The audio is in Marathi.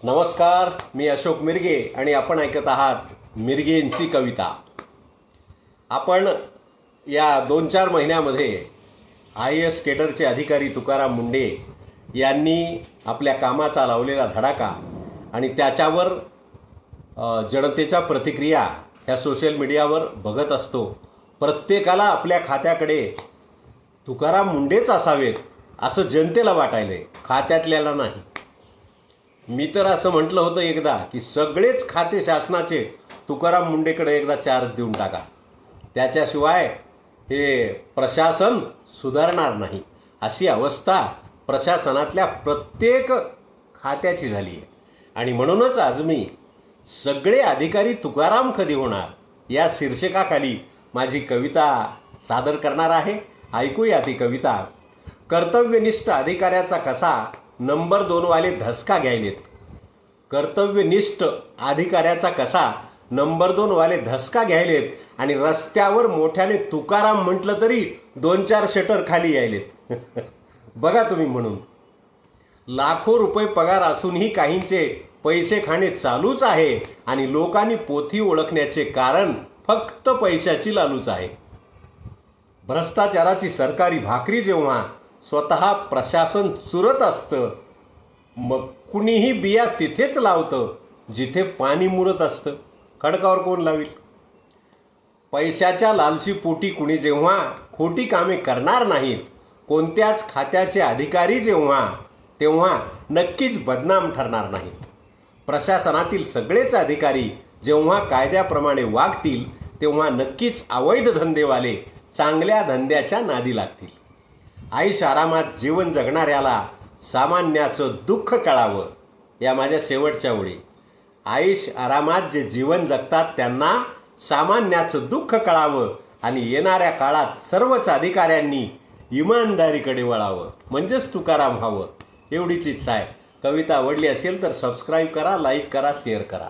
नमस्कार, मी अशोक मिरगे आणि आपण ऐकत आहात मिरगेंची कविता. आपण या 2-4 महिन्यामध्ये IAS केडरचे अधिकारी तुकाराम मुंडे यांनी आपल्या कामाचा लावलेला धडाका आणि त्याच्यावर जनतेच्या प्रतिक्रिया ह्या सोशल मीडियावर बघत असतो. प्रत्येकाला आपल्या खात्याकडे तुकाराम मुंडेच असावेत असं जनतेला वाटायलंय, खात्यातल्याला नाही. मी तर असं म्हटलं होतं एकदा की सगळेच खाते शासनाचे तुकाराम मुंडेकडे एकदा चार्ज देऊन टाका, त्याच्याशिवाय हे प्रशासन सुधारणार नाही. अशी अवस्था प्रशासनातल्या प्रत्येक खात्याची झाली आहे. आणि म्हणूनच आज मी सगळे अधिकारी तुकाराम कधी होणार या शीर्षकाखाली माझी कविता सादर करणार आहे. ऐकूया ती कविता. कर्तव्यनिष्ठ अधिकाऱ्याचा कसा नंबर 2 वाले धसका घ्यायलेत. कर्तव्यनिष्ठ अधिकाऱ्याचा कसा नंबर 2 वाले धसका घ्यायलेत आणि रस्त्यावर मोठ्याने तुकाराम म्हटलं तरी 2-4 शटर खाली यायलेत. बघा तुम्ही. म्हणून लाखो रुपये पगार असूनही काहींचे पैसे खाणे चालूच आहे आणि लोकांनी पोथी ओळखण्याचे कारण फक्त पैशाची लालूच आहे. भ्रष्टाचाराची सरकारी भाकरी जेव्हा स्वतः प्रशासन चुरत असतं, मग कुणीही बिया तिथेच लावतं जिथे पाणी मुरत असतं. खडकावर कोण लावील? पैशाच्या लालची पोटी कुणी जेव्हा खोटी कामे करणार नाहीत, कोणत्याच खात्याचे अधिकारी तेव्हा नक्कीच बदनाम ठरणार नाहीत. प्रशासनातील सगळेच अधिकारी जेव्हा कायद्याप्रमाणे वागतील तेव्हा नक्कीच अवैध धंदेवाले चांगल्या धंद्याच्या नादी लागतील. आईश आरामात जीवन जगणाऱ्याला सामान्याचं दुःख कळावं, या माझ्या शेवटच्या ओळी. आईश आरामात जे जीवन जगतात त्यांना सामान्याचं दुःख कळावं आणि येणाऱ्या काळात सर्वच अधिकाऱ्यांनी इमानदारीकडे वळावं, म्हणजेच तुकाराम व्हावं, एवढीच इच्छा आहे. कविता आवडली असेल तर सबस्क्राईब करा, लाईक करा, शेअर करा.